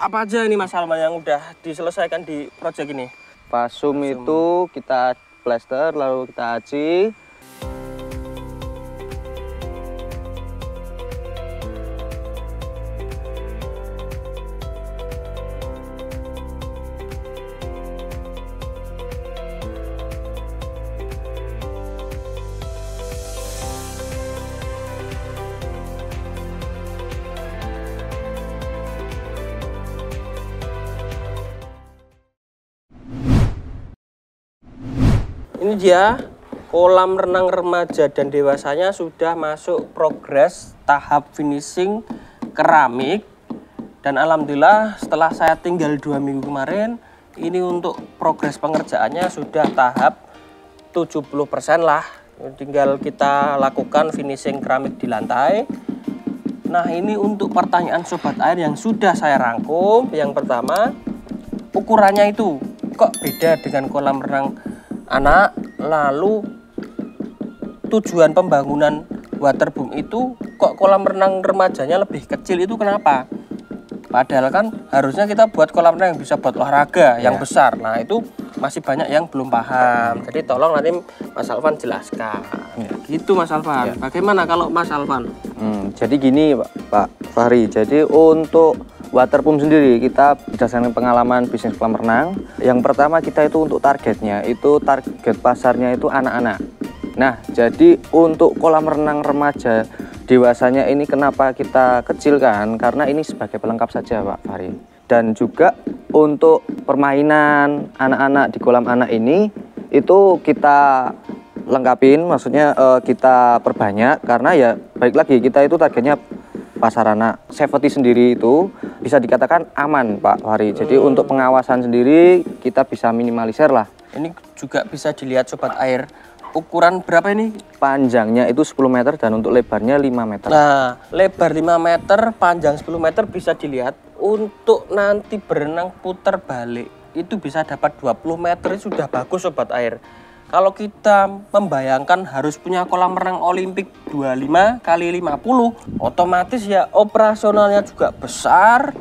apa aja ini Mas Salman yang udah diselesaikan di proyek ini? Fasum itu kita plester lalu kita aci. Ini dia kolam renang remaja dan dewasanya sudah masuk progres tahap finishing keramik. Dan alhamdulillah setelah saya tinggal 2 minggu kemarin, ini untuk progres pengerjaannya sudah tahap 70% lah. Tinggal kita lakukan finishing keramik di lantai. Nah, ini untuk pertanyaan sobat air yang sudah saya rangkum. Yang pertama, ukurannya itu kok beda dengan kolam renang anak, lalu tujuan pembangunan waterboom itu kok kolam renang remajanya lebih kecil, itu kenapa? Padahal kan harusnya kita buat kolam renang yang bisa buat olahraga yang besar. Nah, itu masih banyak yang belum paham. Jadi tolong nanti Mas Alvan jelaskan. Gitu Mas Alvan. Bagaimana kalau Mas Alvan? Jadi gini Pak Fahri, jadi untuk waterboom sendiri kita berdasarkan pengalaman bisnis kolam renang. Yang pertama kita itu untuk targetnya, itu target pasarnya itu anak-anak. Nah, jadi untuk kolam renang remaja dewasanya ini kenapa kita kecilkan? Karena ini sebagai pelengkap saja Pak Fahri. Dan juga untuk permainan anak-anak di kolam anak ini itu kita lengkapin, maksudnya kita perbanyak karena ya baik lagi kita itu targetnya pasar anak. Safety sendiri itu bisa dikatakan aman Pak Fahri. Jadi untuk pengawasan sendiri kita bisa minimalisir lah. Ini juga bisa dilihat sobat air. Ukuran berapa ini? Panjangnya itu 10 meter dan untuk lebarnya 5 meter. Nah, lebar 5 meter, panjang 10 meter bisa dilihat. Untuk nanti berenang putar balik itu bisa dapat 20 meter, itu sudah bagus sobat air. Kalau kita membayangkan harus punya kolam renang olimpik 25 kali 50, otomatis ya operasionalnya juga besar,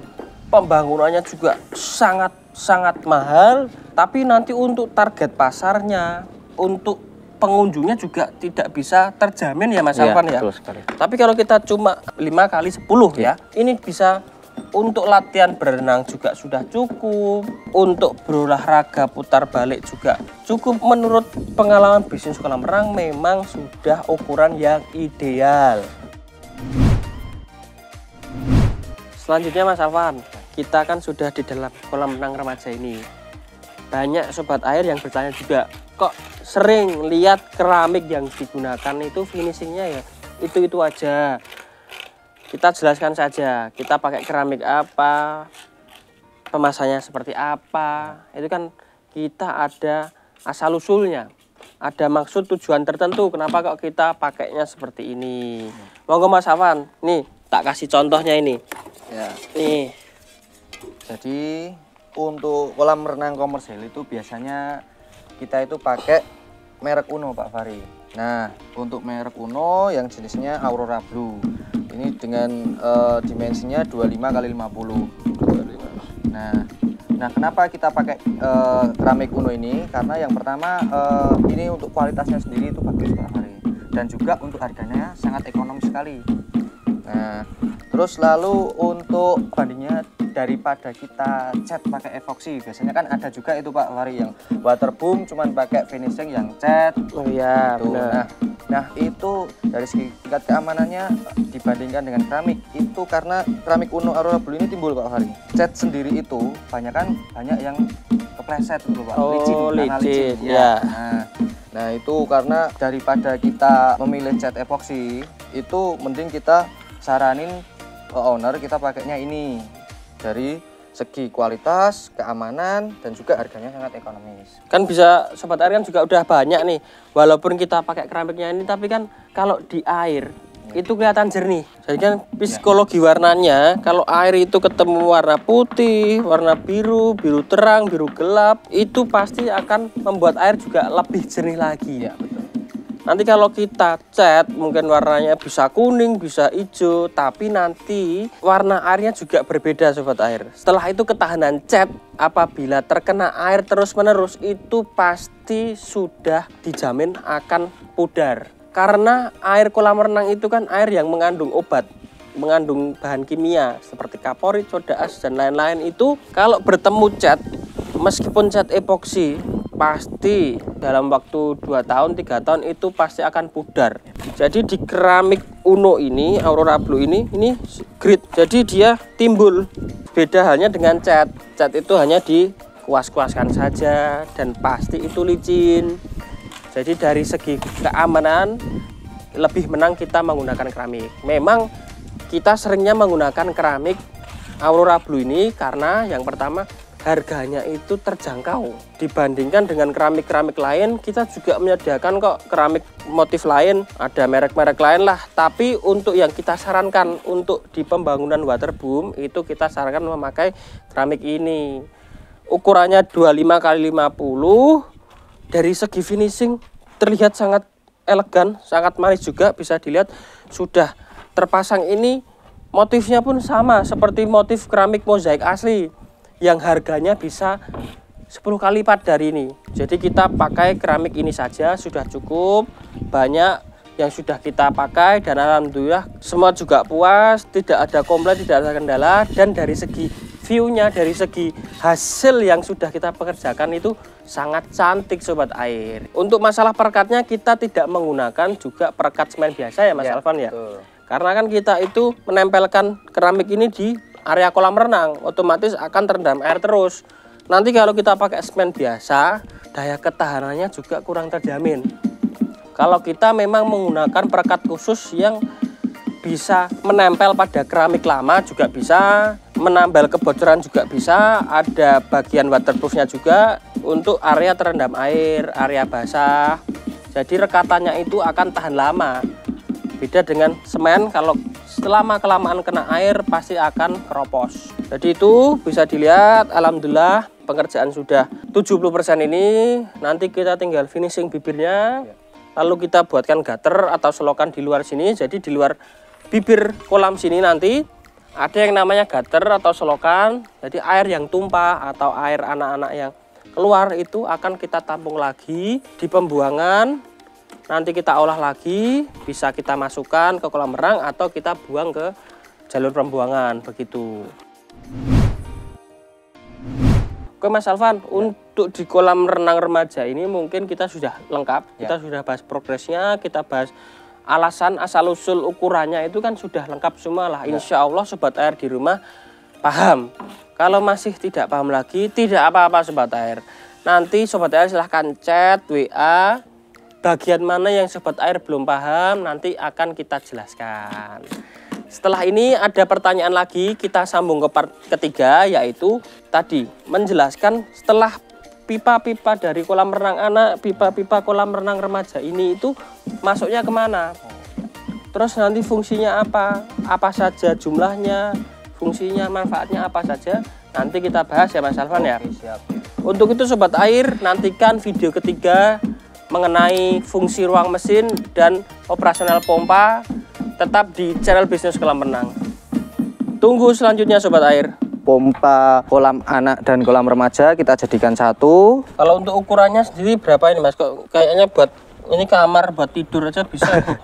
pembangunannya juga sangat mahal, tapi nanti untuk target pasarnya, untuk pengunjungnya juga tidak bisa terjamin ya Mas Alvan ya. Betul sekali. Tapi kalau kita cuma 5 kali 10 ya, ini bisa untuk latihan berenang juga sudah cukup, untuk berolahraga putar balik juga cukup. Menurut pengalaman bisnis kolam renang memang sudah ukuran yang ideal. Selanjutnya Mas Alvan, kita kan sudah di dalam kolam renang remaja ini. Banyak sobat air yang bertanya juga, kok sering lihat keramik yang digunakan itu finishingnya ya itu aja. Kita jelaskan saja, kita pakai keramik apa, pemasannya seperti apa. Itu kan kita ada asal usulnya, ada maksud tujuan tertentu kenapa kok kita pakainya seperti ini. Monggo Mas Alvan, nih tak kasih contohnya ini Ya. nih. Jadi untuk kolam renang komersil itu biasanya kita itu pakai merek Uno Pak Fahri. Nah, untuk merek Uno yang jenisnya Aurora Blue. Ini dengan dimensinya 25 kali 50. Nah, kenapa kita pakai keramik Uno ini? Karena yang pertama ini untuk kualitasnya sendiri itu bagus Pak Fahri. Dan juga untuk harganya sangat ekonomis sekali. Nah, terus lalu untuk bandingnya daripada kita cat pakai epoxy, biasanya kan ada juga itu Pak Fahri yang waterboom cuman pakai finishing yang cat. Oh iya, gitu. benar. Nah itu dari segi tingkat keamanannya dibandingkan dengan keramik itu, karena keramik Uno Aurora Blue ini timbul Pak Fahri, cat sendiri itu banyak yang kepleset gitu Pak. Licin ya. Nah itu karena daripada kita memilih cat epoxy itu mending kita saranin owner kita pakainya ini. Dari segi kualitas, keamanan, dan juga harganya sangat ekonomis. Kan bisa sobat air kan juga udah banyak nih, walaupun kita pakai keramiknya ini, tapi kan kalau di air itu kelihatan jernih. Jadi kan psikologi warnanya, kalau air itu ketemu warna putih, warna biru, biru terang, biru gelap, itu pasti akan membuat air juga lebih jernih lagi. Ya, betul. Nanti kalau kita cat mungkin warnanya bisa kuning, bisa hijau, tapi nanti warna airnya juga berbeda sobat air. Setelah itu ketahanan cat apabila terkena air terus-menerus itu pasti sudah dijamin akan pudar. Karena air kolam renang itu kan air yang mengandung obat, mengandung bahan kimia seperti kaporit, soda as dan lain-lain. Itu kalau bertemu cat, meskipun cat epoksi, pasti dalam waktu 2 tahun 3 tahun itu pasti akan pudar. Jadi di keramik Uno ini, Aurora Blue ini grit, jadi dia timbul. Beda halnya dengan cat itu hanya dikuas-kuaskan saja dan pasti itu licin. Jadi dari segi keamanan lebih menang kita menggunakan keramik. Memang kita seringnya menggunakan keramik Aurora Blue ini karena yang pertama harganya itu terjangkau dibandingkan dengan keramik-keramik lain. Kita juga menyediakan kok keramik motif lain, ada merek-merek lain lah, tapi untuk yang kita sarankan untuk di pembangunan waterboom itu kita sarankan memakai keramik ini. Ukurannya 25x50, dari segi finishing terlihat sangat elegan, sangat manis juga. Bisa dilihat sudah terpasang ini, motifnya pun sama seperti motif keramik mozaik asli yang harganya bisa 10 kali lipat dari ini. Jadi kita pakai keramik ini saja sudah cukup, banyak yang sudah kita pakai dan alhamdulillah semua juga puas, tidak ada komplain, tidak ada kendala. Dan dari segi view-nya, dari segi hasil yang sudah kita pekerjakan itu sangat cantik sobat air. Untuk masalah perekatnya kita tidak menggunakan juga perekat semen biasa ya Mas Alvan ya. Betul. Karena kan kita itu menempelkan keramik ini di area kolam renang, otomatis akan terendam air terus. Nanti kalau kita pakai semen biasa, daya ketahanannya juga kurang terjamin. Kalau kita memang menggunakan perekat khusus yang bisa menempel pada keramik lama juga bisa, menambal kebocoran juga bisa, ada bagian waterproofnya juga untuk area terendam air, area basah. Jadi rekatannya itu akan tahan lama. Beda dengan semen, kalau selama kelamaan kena air pasti akan keropos. Jadi itu bisa dilihat, alhamdulillah pengerjaan sudah 70% ini. Nanti kita tinggal finishing bibirnya, lalu kita buatkan gutter atau selokan di luar sini. Jadi di luar bibir kolam sini nanti ada yang namanya gutter atau selokan. Jadi air yang tumpah atau air anak-anak yang keluar itu akan kita tampung lagi di pembuangan. Nanti kita olah lagi, bisa kita masukkan ke kolam renang atau kita buang ke jalur pembuangan begitu. Oke Mas Alvan, untuk di kolam renang remaja ini mungkin kita sudah lengkap. Kita sudah bahas progresnya, kita bahas alasan asal-usul ukurannya itu kan sudah lengkap semua lah. Insya Allah sobat air di rumah paham. Kalau masih tidak paham lagi, tidak apa-apa sobat air. Nanti sobat air silahkan chat, WA. Bagian mana yang sobat air belum paham nanti akan kita jelaskan. Setelah ini ada pertanyaan lagi, kita sambung ke part ketiga, yaitu tadi menjelaskan setelah pipa-pipa dari kolam renang anak, pipa-pipa kolam renang remaja ini itu masuknya kemana, terus nanti fungsinya apa saja jumlahnya, fungsinya, manfaatnya apa saja, nanti kita bahas ya Mas Alvan ya. Siap. Untuk itu sobat air nantikan video ketiga mengenai fungsi ruang mesin dan operasional pompa, tetap di channel bisnis kolam renang. Tunggu selanjutnya sobat air. Pompa kolam anak dan kolam remaja kita jadikan satu. Kalau untuk ukurannya sendiri berapa ini Mas? Kok kayaknya buat ini kamar buat tidur aja bisa.